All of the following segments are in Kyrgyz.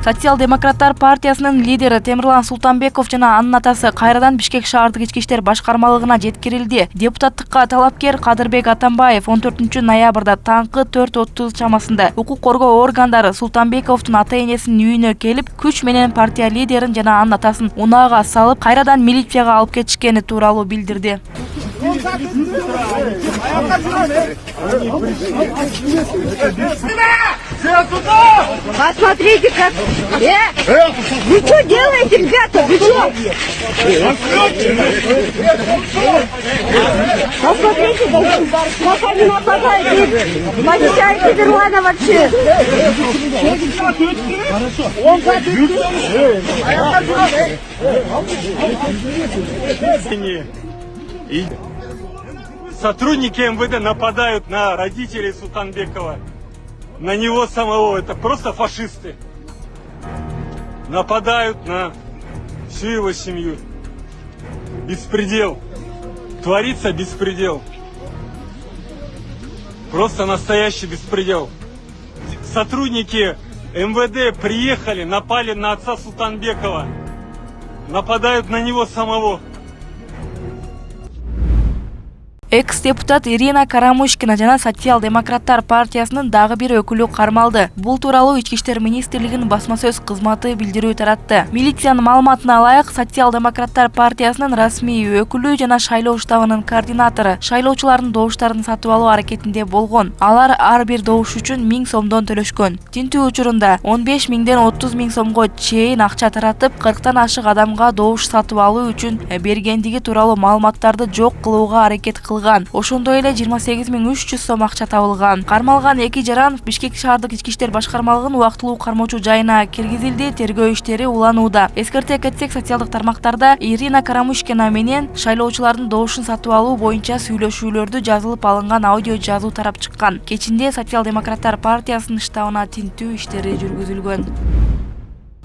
Социал-демократтар партиясынын лидери Темирлан Султанбеков жана анын атасы кайрадан Бишкек шаардык ички иштер башкармалыгына жеткирилди. Депутаттыкка талапкер Кадырбек Атамбаев 14 ноябрда таңкы 4:30 чамасында укук коргоо органдары Султанбековдун ата-энесинин үйүнө келип, күч менен партия лидерин жана анын атасын унаага салып, кайрадан милицияга алып кетишкени тууралуу билдирди. Посмотрите, как... Вы что делаете, ребята? Вы что? Посмотрите, как они нападают. Мочайте Берлана вообще. И сотрудники МВД нападают на родителей Султанбекова, на него самого. Это просто фашисты. Нападают на всю его семью. Беспредел. Творится беспредел. Просто настоящий беспредел. Сотрудники МВД приехали, напали на отца Султанбекова. Нападают на него самого. Экс-депутат Ирина Карамушкина жана Социал-демократтар партиясынын дагы бир өкүлү кармалды. Бул тууралуу Ички иштер министрлигинин басма сөз кызматы билдирүү таратты. Милициянын маалыматына ылайык, Социал-демократтар партиясынын расмий өкүлү жана шайлоо штабынын координатору шайлоочулардын добуштарын сатып алуу аракетинде болгон. Алар ар бир добуш үчүн 1000 сомдон төлөшкөн. Тинтүү учурунда 15 миңден 30 миң сомго чейин акча таратып, 40тан ашык адамга добуш сатып алуу үчүн бергендиги тууралуу маалыматтарды жок кылууга аракет кылган. Ошондой эле 28.300 сом акча табылган. Кармалган эки жаран Бишкек шаардык ички иштер башкармалыгынын убактылуу кармоочу жайына киргизилди. Тергөө иштери уланууда. Эскерте кетсек, социалдык тармактарда Ирина Карамушкина менен шайлоочулардын добушун сатып алуу боюнча сүйлөшүүлөрдү жазылып алынган аудио жазуу тарап чыккан. Кечинде Социал-демократтар партиясынын штабына тинтүү иштери жүргүзүлгөн.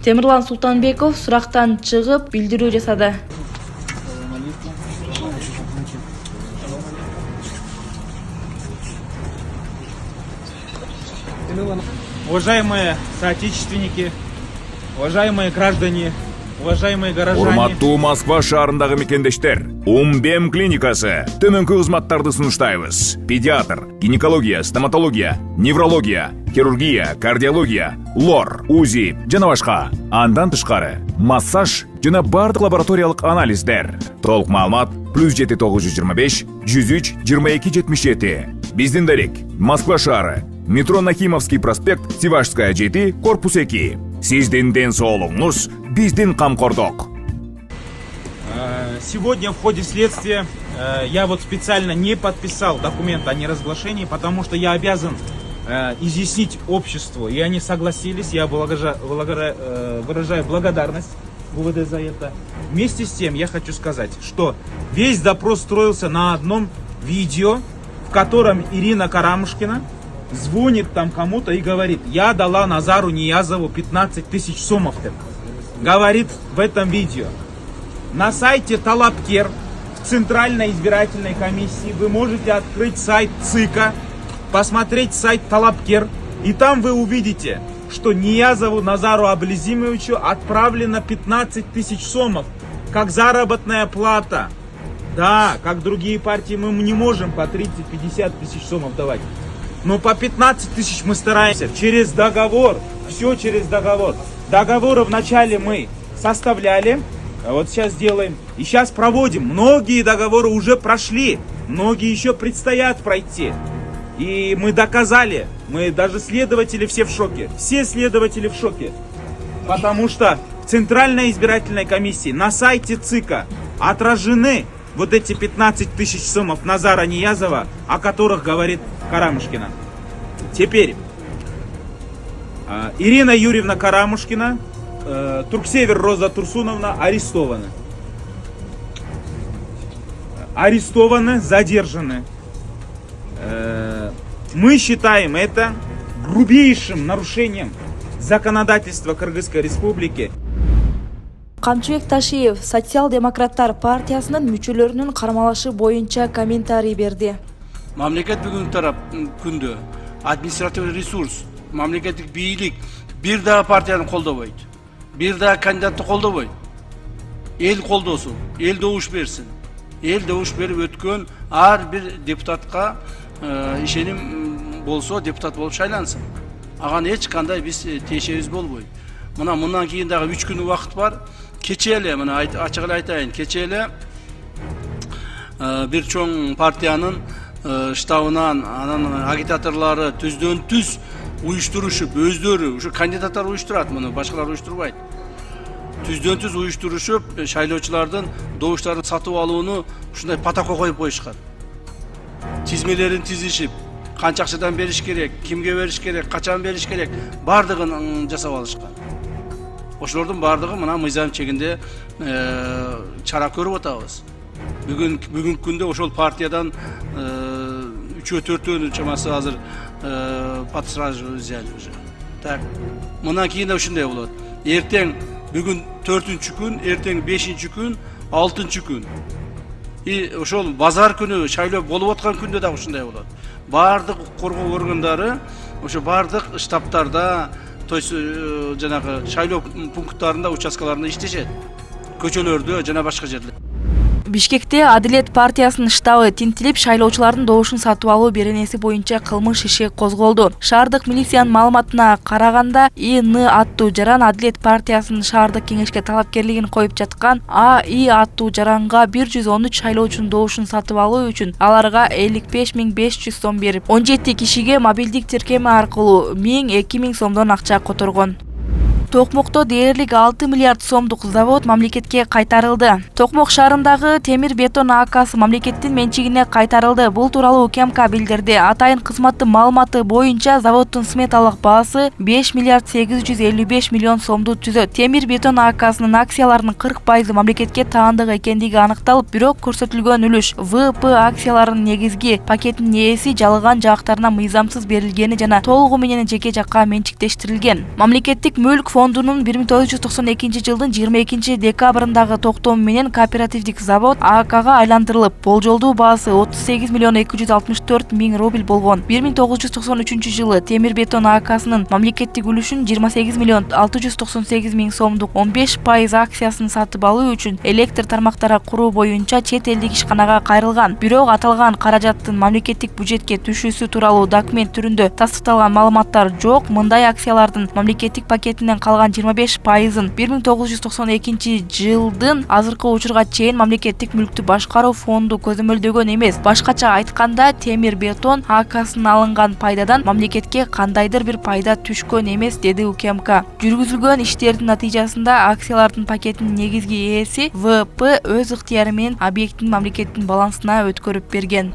Темирлан Султанбеков сурактан чыгып билдирүү жасады. Уважаемые соотечественники, уважаемые граждане, уважаемые горожане. Урматтуу Москва шаарындагы мекендештер, Умбем клиникасы төмөнкү кызматтарды сунуштайбыз. Педиатр, гинекология, стоматология, неврология, хирургия, кардиология, лор, УЗИ жана башка. Андан тышкары массаж жана бардык лабораториялык анализдер. Толук маалымат +7 925 103 22 77. Биздин дарек Москва шаары, метро Нахимовский проспект, Сивашская 7, корпус 2. Сиздин ден соолугуңуз, биздин камкордук. Сегодня в ходе следствия я вот специально не подписал документ о неразглашении, потому что я обязан изъяснить обществу, и они согласились. Я выражаю благодарность ГУВД за это. Вместе с тем я хочу сказать, что весь допрос строился на одном видео, в котором Ирина Карамушкина звонит там кому-то и говорит: я дала Назару Ниязову 15 тысяч сомов. Говорит в этом видео. На сайте Талапкер в Центральной избирательной комиссии вы можете открыть сайт ЦИКа, посмотреть сайт Талапкер, и там вы увидите, что Ниязову Назару Аблизимовичу отправлено 15 тысяч сомов как заработная плата. Да, как другие партии мы не можем по 30-50 тысяч сомов давать. Но по 15 тысяч мы стараемся через договор, все через договор. Договоры вначале мы составляли, вот сейчас делаем, и сейчас проводим. Многие договоры уже прошли, многие еще предстоят пройти. И мы доказали, мы даже следователи все в шоке, все следователи в шоке. Потому что в Центральной избирательной комиссии на сайте ЦИКа отражены вот эти 15 тысяч сомов Назара Ниязова, о которых говорит Карамушкина. Теперь Ирина Юрьевна Карамушкина, Турксевер Роза Турсуновна арестованы. Арестованы, задержаны. Мы считаем это грубейшим нарушением законодательства Кыргызской Республики. Камчыбек Ташиев Социал-демократтар партиясынын мүчөлөрүнүн кармалышы боюнча комментарий берди. Мамлекет бүгүнкү тарап күндө административный ресурс, мамлекеттик бийлик бир дагы партияны колдобойт, бир дагы кандидатты колдобойт. Эл колдосун, эл добуш берсин. Эл добуш берип өткөн ар бир депутатка ишеним болсо депутат болуп шайлансын. Аган эч кандай биз тиешебиз болбойт. Мындан кийин дагы 3 күн убакыт бар. Кече эле мына ачык эле айтайын, кече эле бир чоң партиянын штабынан анан агитаторлору түздөн түз уюштурушуп, өздөрү ушу кандидаттар уюштурат, муну башкалар уюштурбайт. Түздөн түз уюштурушуп, шайлоочулардын добуштарын сатып алууну ушундай протокол коюп коюшкан. Тизмелерин тизишип, канча акчадан бериш керек, кимге бериш керек, качан бериш керек, бардыгын жасап алышкан. Ошолордун бардыгы мына мыйзам чегинде чара көрүп атабыз. Бүгүнкү күндө ошол партиядан 3-4 чамасы азыр подсразу взяли уже. Так, мындан кийин да ушундай болот. Эртең бүгүн 4-күн, эртең 5-күн, 6-күн. И ошол базар күнү шайлоо болуп аткан күндө да ушундай болот. Бардык коргоо органдары ошо бардык штабтарда, то есть жанагы шайлоо пункттарында, участкаларында иштешет. Көчөлөрдө жана башка жерлерде. Бишкекте Адилет партиясынын штабы тинтилип, шайлоочулардын добушун сатып алуу беренеси боюнча кылмыш иши козголду. Шаардык милициянын маалыматына караганда, ИН аттуу жаран Адилет партиясынын шаардык кеңешке талапкерлигин коюп жаткан АИ аттуу жаранга 113 шайлоочунун добушун сатып алуу үчүн аларга 55.500 сом берип, 17 кишиге мобилдик тиркеме аркылуу 1000-2000 сомдон акча которгон. Токмокто дээрлик 6 миллиард сомдук завод мамлекетке кайтарылды. Токмок шаарындагы темир бетон АКсы мамлекеттин менчигине кайтарылды. Бул тууралуу УКМК билдирди. Атайын кызматтын маалыматы боюнча заводдун сметалык баасы 5 миллиард 855 миллион сомду түзөт. Темир бетон АКсынын акцияларынын 40% мамлекетке таандык экендиги аныкталып, бирок көрсөтүлгөн үлүш ВП акцияларынын негизги пакетинин ээси жалган жактарына мыйзамсыз берилгени жана толугу менен жеке жакка менчиктештирилген. Мамлекеттик мүлк фондунун 1992 жылдын 22 декабрындагы токтому менен кооперативдик завод АКга айландырылып, болжолдуу баасы 38 миллион 264 миң рубль болгон. 1993 жылы темир бетон АКсынын мамлекеттик үлүшүн 28 миллион 698 миң сомдук 15% акциясын сатып алуу үчүн электр тармактары куруу боюнча чет элдик ишканага кайрылган. Бирок аталган каражаттын мамлекеттик бюджетке түшүүсү тууралуу документ түрүндө тастыкталган маалыматтар жок. Мындай акциялардын мамлекеттик пакетинен калган 25%-ын 1992 жылдын азыркы учурга чейин мамлекеттик мүлктү башкаруу фонду көзөмөлдөгөн эмес. Башкача айтканда, темир бетон АКсынан алынган пайдадан мамлекетке кандайдыр бир пайда түшкөн эмес, деди УКМК. Жүргүзүлгөн иштердин натыйжасында акциялардын пакетинин негизги ээси ВП өз ыктыяры менен объекттин мамлекеттин балансына өткөрүп берген.